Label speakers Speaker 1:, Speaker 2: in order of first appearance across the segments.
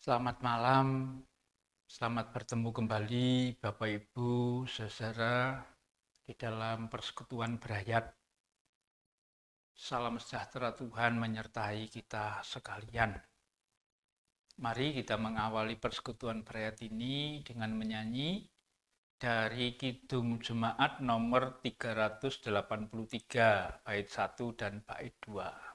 Speaker 1: Selamat malam, selamat bertemu kembali Bapak Ibu, Saudara di dalam persekutuan berayat. Salam sejahtera Tuhan menyertai kita sekalian. Mari kita mengawali persekutuan berayat ini dengan menyanyi dari Kidung Jemaat nomor 383, bait 1 dan bait 2.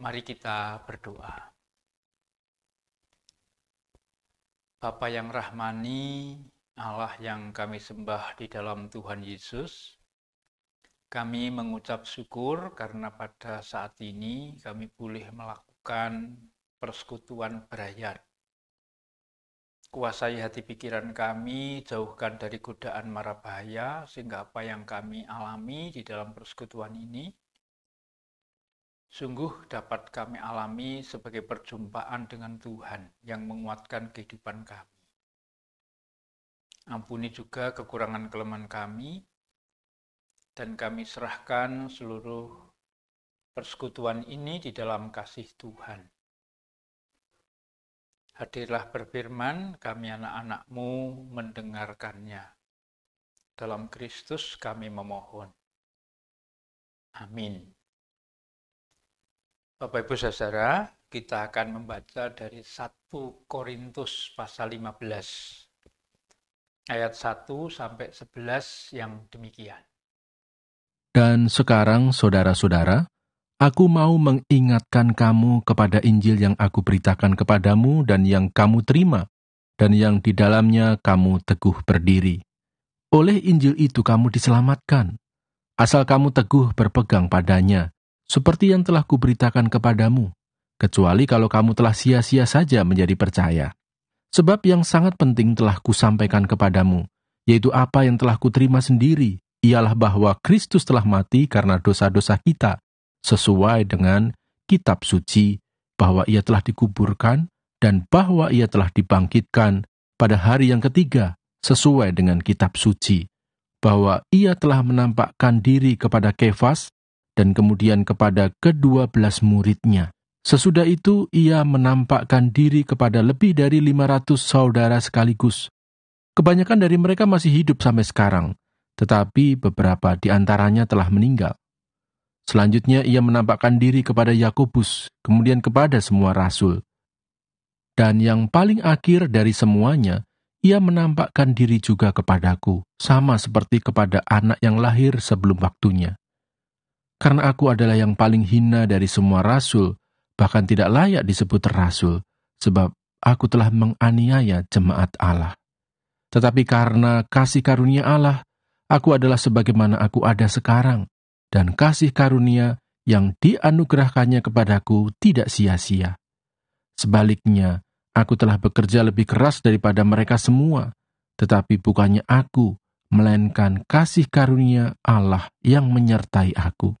Speaker 1: Mari kita berdoa. Bapa yang rahmani, Allah yang kami sembah di dalam Tuhan Yesus, kami mengucap syukur karena pada saat ini kami boleh melakukan persekutuan berayat. Kuasai hati pikiran kami, jauhkan dari godaan mara bahaya, sehingga apa yang kami alami di dalam persekutuan ini sungguh dapat kami alami sebagai perjumpaan dengan Tuhan yang menguatkan kehidupan kami. Ampuni juga kekurangan kelemahan kami, dan kami serahkan seluruh persekutuan ini di dalam kasih Tuhan. Hadirlah berfirman, kami anak-anak-Mu mendengarkannya. Dalam Kristus kami memohon. Amin. Bapak Ibu Saudara, kita akan membaca dari 1 Korintus pasal 15 ayat 1 sampai 11 yang demikian.
Speaker 2: Dan sekarang, saudara-saudara, aku mau mengingatkan kamu kepada Injil yang aku beritakan kepadamu dan yang kamu terima, dan yang di dalamnya kamu teguh berdiri. Oleh Injil itu kamu diselamatkan, asal kamu teguh berpegang padanya, seperti yang telah kuberitakan kepadamu, kecuali kalau kamu telah sia-sia saja menjadi percaya. Sebab yang sangat penting telah kusampaikan kepadamu, yaitu apa yang telah kuterima sendiri, ialah bahwa Kristus telah mati karena dosa-dosa kita, sesuai dengan kitab suci, bahwa ia telah dikuburkan, dan bahwa ia telah dibangkitkan pada hari yang ketiga, sesuai dengan kitab suci, bahwa ia telah menampakkan diri kepada Kefas, dan kemudian kepada ke-12 muridnya. Sesudah itu, ia menampakkan diri kepada lebih dari 500 saudara sekaligus. Kebanyakan dari mereka masih hidup sampai sekarang, tetapi beberapa di antaranya telah meninggal. Selanjutnya, ia menampakkan diri kepada Yakobus, kemudian kepada semua rasul. Dan yang paling akhir dari semuanya, ia menampakkan diri juga kepadaku, sama seperti kepada anak yang lahir sebelum waktunya. Karena aku adalah yang paling hina dari semua rasul, bahkan tidak layak disebut rasul, sebab aku telah menganiaya jemaat Allah. Tetapi karena kasih karunia Allah, aku adalah sebagaimana aku ada sekarang, dan kasih karunia yang dianugerahkannya kepadaku tidak sia-sia. Sebaliknya, aku telah bekerja lebih keras daripada mereka semua, tetapi bukannya aku, melainkan kasih karunia Allah yang menyertai aku.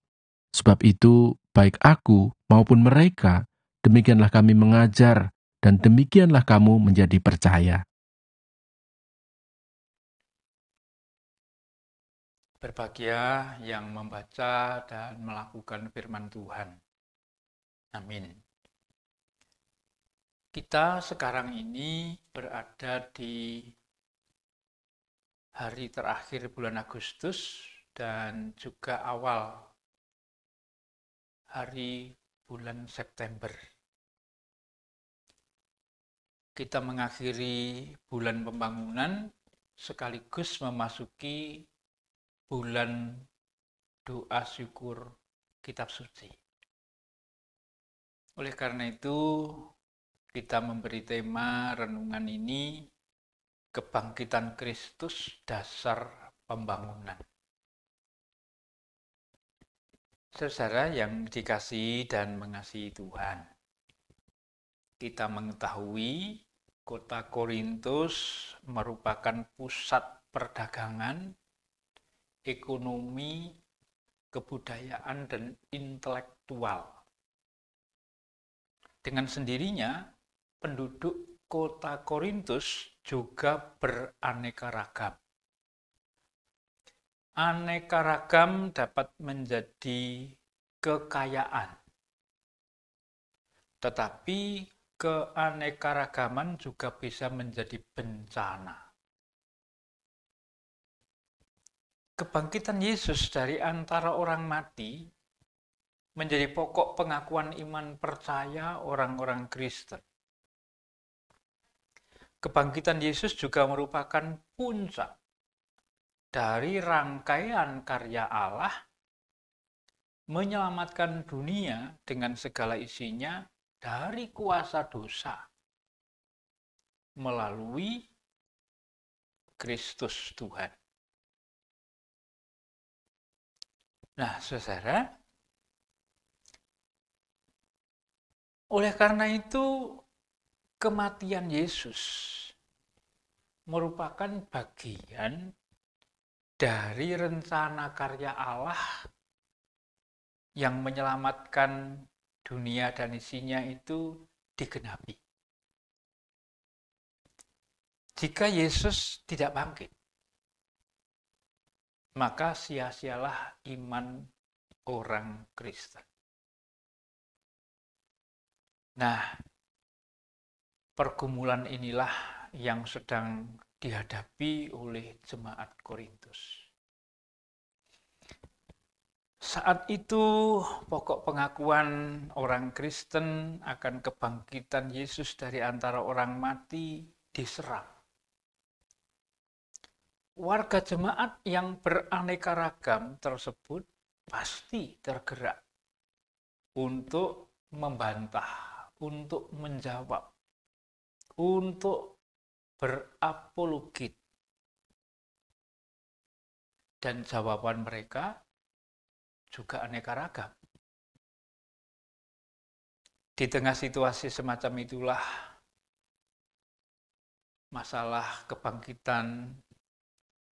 Speaker 2: Sebab itu, baik aku maupun mereka, demikianlah kami mengajar, dan demikianlah kamu menjadi percaya.
Speaker 1: Berbahagia yang membaca dan melakukan firman Tuhan. Amin. Kita sekarang ini berada di hari terakhir bulan Agustus dan juga awal hari bulan September. Kita mengakhiri bulan pembangunan sekaligus memasuki bulan doa syukur kitab suci. Oleh karena itu, kita memberi tema renungan ini Kebangkitan Kristus Dasar Pembangunan. Saudara yang dikasihi dan mengasihi Tuhan, kita mengetahui kota Korintus merupakan pusat perdagangan, ekonomi, kebudayaan, dan intelektual. Dengan sendirinya, penduduk kota Korintus juga beraneka ragam. Aneka ragam dapat menjadi kekayaan, tetapi keanekaragaman juga bisa menjadi bencana. Kebangkitan Yesus dari antara orang mati menjadi pokok pengakuan iman percaya orang-orang Kristen. Kebangkitan Yesus juga merupakan puncak dari rangkaian karya Allah menyelamatkan dunia dengan segala isinya dari kuasa dosa melalui Kristus Tuhan. Nah, saudara, oleh karena itu kematian Yesus merupakan bagian dari rencana karya Allah yang menyelamatkan dunia dan isinya itu digenapi. Jika Yesus tidak bangkit, maka sia-sialah iman orang Kristen. Nah, pergumulan inilah yang sedang dihadapi oleh jemaat Korintus. saat itu pokok pengakuan orang Kristen akan kebangkitan Yesus dari antara orang mati diserang. Warga jemaat yang beraneka ragam tersebut pasti tergerak untuk membantah, untuk menjawab, untuk berapologit. Dan jawaban mereka juga aneka ragam. Di tengah situasi semacam itulah masalah kebangkitan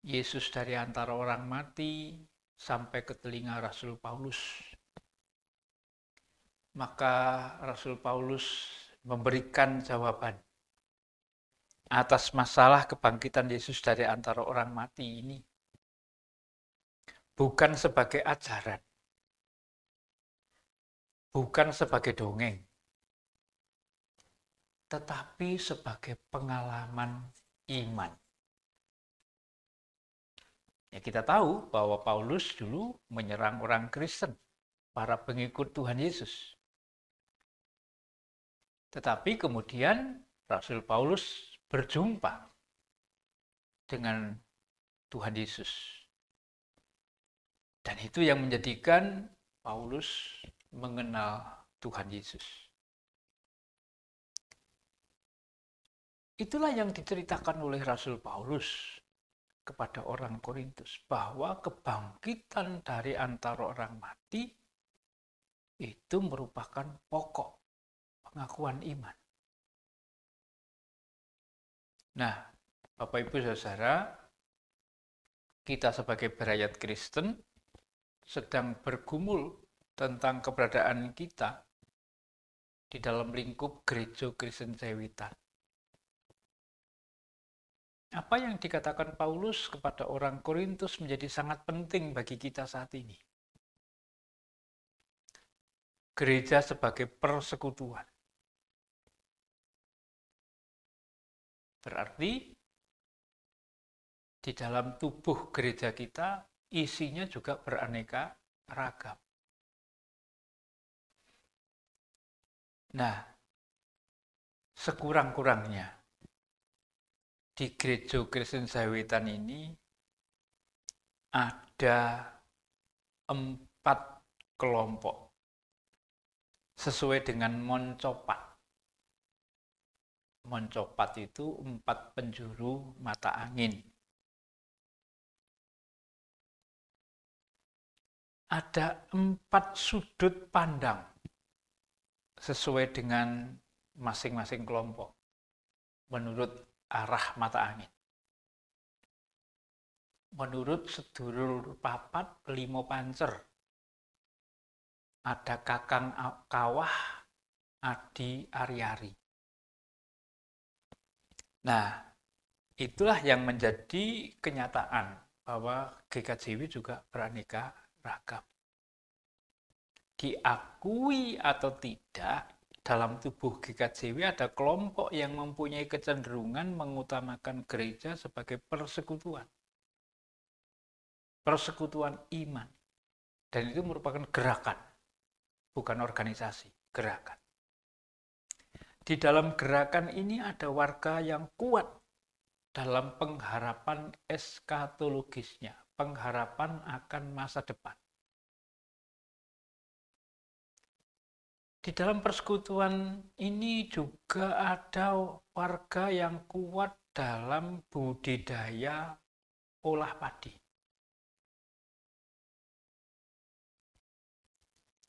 Speaker 1: Yesus dari antara orang mati sampai ke telinga Rasul Paulus. Maka Rasul Paulus memberikan jawaban atas masalah kebangkitan Yesus dari antara orang mati ini. Bukan sebagai ajaran, bukan sebagai dongeng, tetapi sebagai pengalaman iman. Ya, kita tahu bahwa Paulus dulu menyerang orang Kristen, para pengikut Tuhan Yesus. Tetapi kemudian Rasul Paulus berjumpa dengan Tuhan Yesus. Dan itu yang menjadikan Paulus mengenal Tuhan Yesus. Itulah yang diceritakan oleh Rasul Paulus kepada orang Korintus, bahwa kebangkitan dari antara orang mati itu merupakan pokok pengakuan iman. Nah, Bapak Ibu Saudara, kita sebagai berayat Kristen sedang bergumul tentang keberadaan kita di dalam lingkup Gereja Kristen Jawitan. Apa yang dikatakan Paulus kepada orang Korintus menjadi sangat penting bagi kita saat ini. Gereja sebagai persekutuan. Berarti di dalam tubuh gereja kita isinya juga beraneka ragam. Nah, sekurang-kurangnya di Gereja Kristen Jawitan ini ada 4 kelompok sesuai dengan moncopat. Moncopat itu 4 penjuru mata angin. Ada 4 sudut pandang sesuai dengan masing-masing kelompok menurut arah mata angin. Menurut sedulur papat 5 pancer, ada Kakang Kawah, Adi Ari-ari. Nah, itulah yang menjadi kenyataan bahwa GKJW juga beraneka ragam. Diakui atau tidak, dalam tubuh GKJW ada kelompok yang mempunyai kecenderungan mengutamakan gereja sebagai persekutuan. Persekutuan iman. Dan itu merupakan gerakan, bukan organisasi, gerakan. Di dalam gerakan ini ada warga yang kuat dalam pengharapan eskatologisnya, pengharapan akan masa depan. Di dalam persekutuan ini juga ada warga yang kuat dalam budidaya olah padi.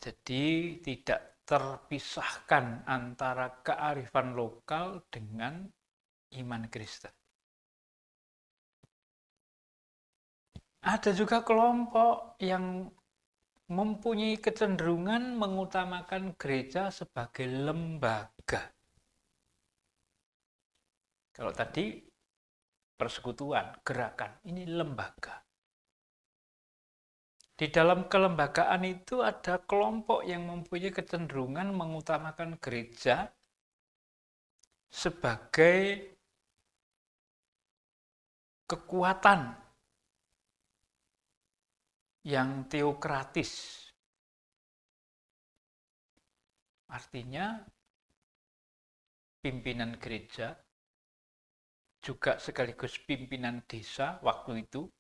Speaker 1: Jadi tidak terpisahkan antara kearifan lokal dengan iman Kristen. Ada juga kelompok yang mempunyai kecenderungan mengutamakan gereja sebagai lembaga. Kalau tadi persekutuan, gerakan, ini lembaga. Di dalam kelembagaan itu ada kelompok yang mempunyai kecenderungan mengutamakan gereja sebagai kekuatan yang teokratis. Artinya pimpinan gereja juga sekaligus pimpinan desa waktu itu,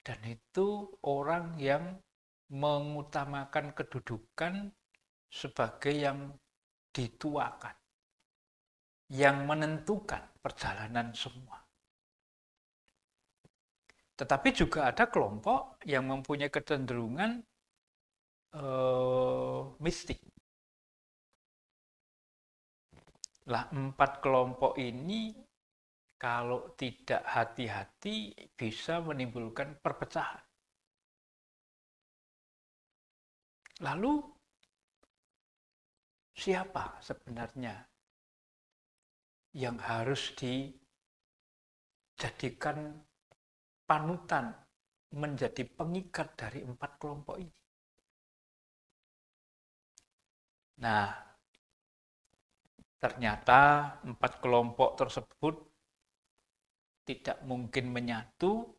Speaker 1: dan itu orang yang mengutamakan kedudukan sebagai yang dituakan, yang menentukan perjalanan semua. Tetapi juga ada kelompok yang mempunyai kecenderungan mistik. Lah, 4 kelompok ini kalau tidak hati-hati bisa menimbulkan perpecahan. Lalu siapa sebenarnya yang harus dijadikan panutan, menjadi pengikat dari 4 kelompok ini? Nah, ternyata 4 kelompok tersebut tidak mungkin menyatu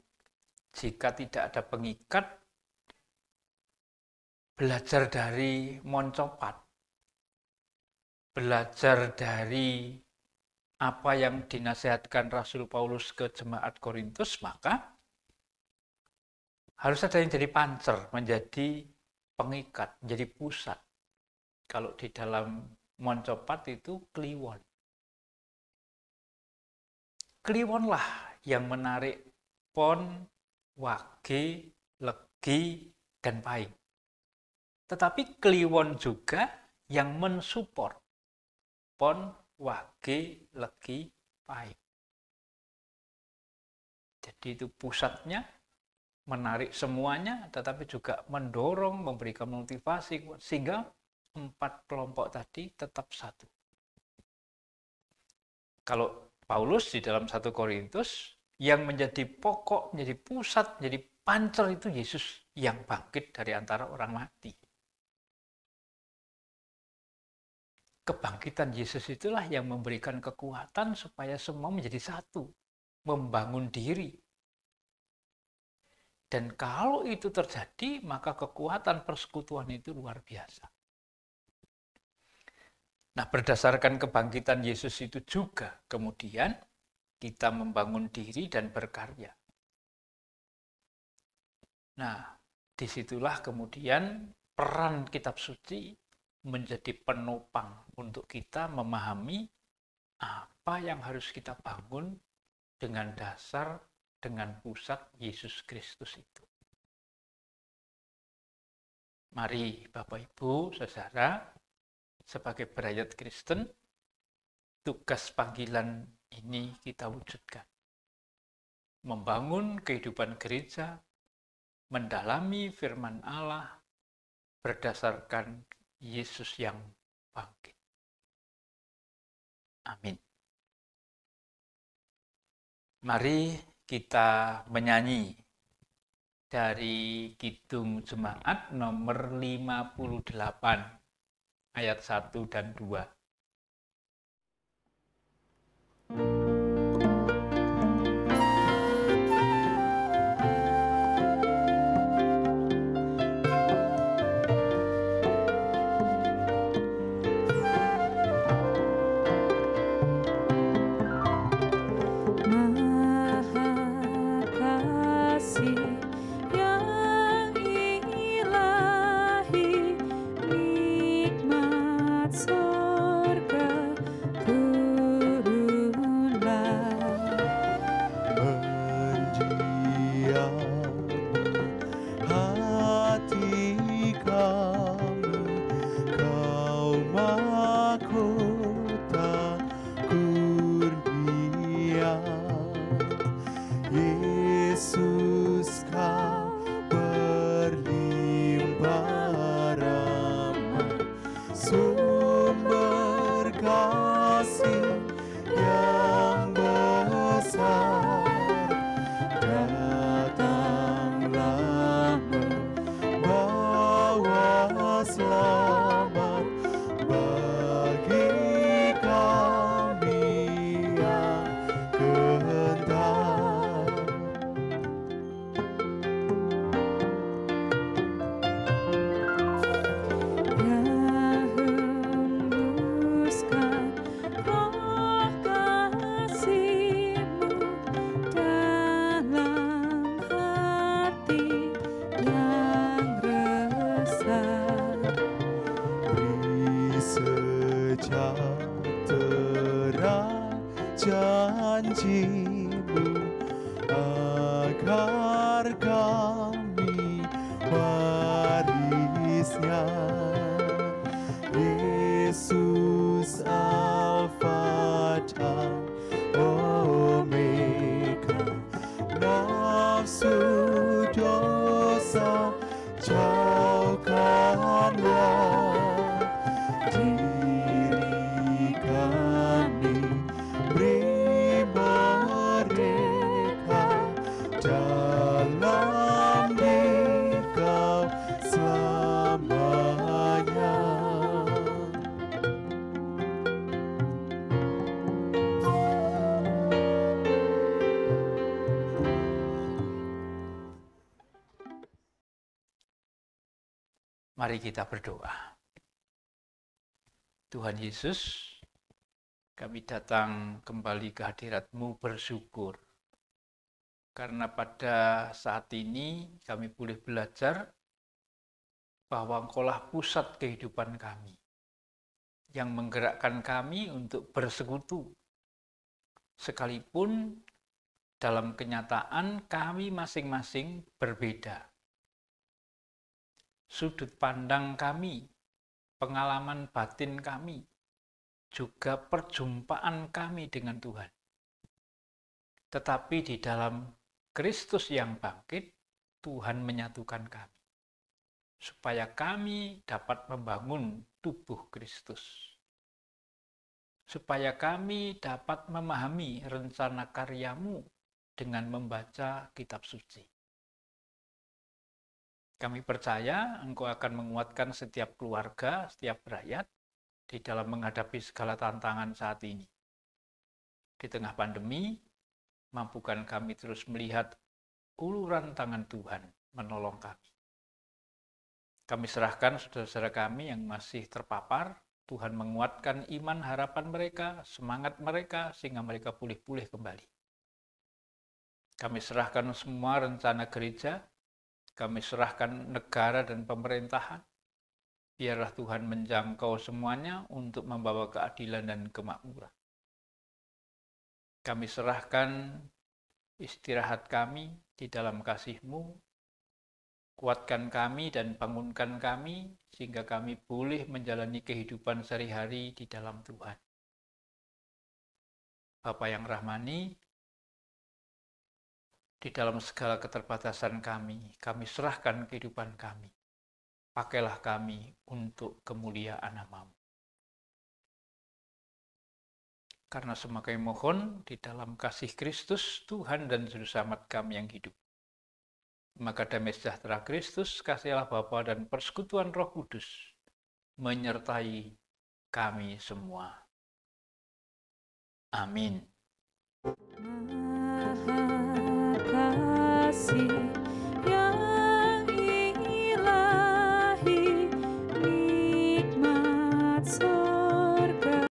Speaker 1: jika tidak ada pengikat. Belajar dari Moncopat, belajar dari apa yang dinasihatkan Rasul Paulus ke jemaat Korintus, maka harus ada yang jadi pancer, menjadi pengikat, menjadi pusat. Kalau di dalam Moncopat itu kliwon. Kliwonlah yang menarik pon, wage, legi, dan pahing. Tetapi kliwon juga yang mensupport pon, wage, legi, pahing. Jadi itu pusatnya, menarik semuanya, tetapi juga mendorong, memberikan motivasi, sehingga 4 kelompok tadi tetap satu. Kalau Paulus di dalam 1 Korintus, yang menjadi pokok, menjadi pusat, menjadi pancer itu Yesus yang bangkit dari antara orang mati. Kebangkitan Yesus itulah yang memberikan kekuatan supaya semua menjadi satu, membangun diri. Dan kalau itu terjadi, maka kekuatan persekutuan itu luar biasa. Nah, berdasarkan kebangkitan Yesus itu juga kemudian kita membangun diri dan berkarya. Nah, disitulah kemudian peran kitab suci menjadi penopang untuk kita memahami apa yang harus kita bangun dengan dasar, dengan pusat Yesus Kristus itu. Mari Bapak Ibu, Saudara, sebagai berayat Kristen, tugas panggilan ini kita wujudkan. Membangun kehidupan gereja, mendalami firman Allah berdasarkan Yesus yang bangkit. Amin. Mari kita menyanyi dari Kidung Jemaat nomor 58 ayat 1 dan 2.
Speaker 3: kami warisnya. Yesus Alfa dan Omega, nafsu dosa jauhkanlah, diri kami beri mereka, dalam Dikau selamanya.
Speaker 1: Mari kita berdoa. Tuhan Yesus, kami datang kembali ke hadirat-Mu bersyukur. Karena pada saat ini kami boleh belajar bahwa Engkaulah pusat kehidupan kami, yang menggerakkan kami untuk bersekutu. Sekalipun dalam kenyataan kami masing-masing berbeda. Sudut pandang kami, pengalaman batin kami, juga perjumpaan kami dengan Tuhan. Tetapi di dalam Kristus yang bangkit, Tuhan menyatukan kami, supaya kami dapat membangun tubuh Kristus. Supaya kami dapat memahami rencana karya-Mu dengan membaca kitab suci. Kami percaya Engkau akan menguatkan setiap keluarga, setiap rakyat di dalam menghadapi segala tantangan saat ini. Di tengah pandemi, mampukan kami terus melihat uluran tangan Tuhan menolong kami. Kami serahkan saudara-saudara kami yang masih terpapar, Tuhan menguatkan iman harapan mereka, semangat mereka, sehingga mereka pulih-pulih kembali. Kami serahkan semua rencana gereja, kami serahkan negara dan pemerintahan. Biarlah Tuhan menjangkau semuanya untuk membawa keadilan dan kemakmuran. Kami serahkan istirahat kami di dalam kasih-Mu. Kuatkan kami dan bangunkan kami, sehingga kami boleh menjalani kehidupan sehari-hari di dalam Tuhan. Bapa yang rahmani, di dalam segala keterbatasan kami serahkan kehidupan kami. Pakailah kami untuk kemuliaan nama-Mu. Karena semua kami mohon di dalam kasih Kristus, Tuhan dan Juru Selamat kami yang hidup. Maka damai sejahtera Kristus, kasih Allah Bapa dan persekutuan Roh Kudus menyertai kami semua. Amin.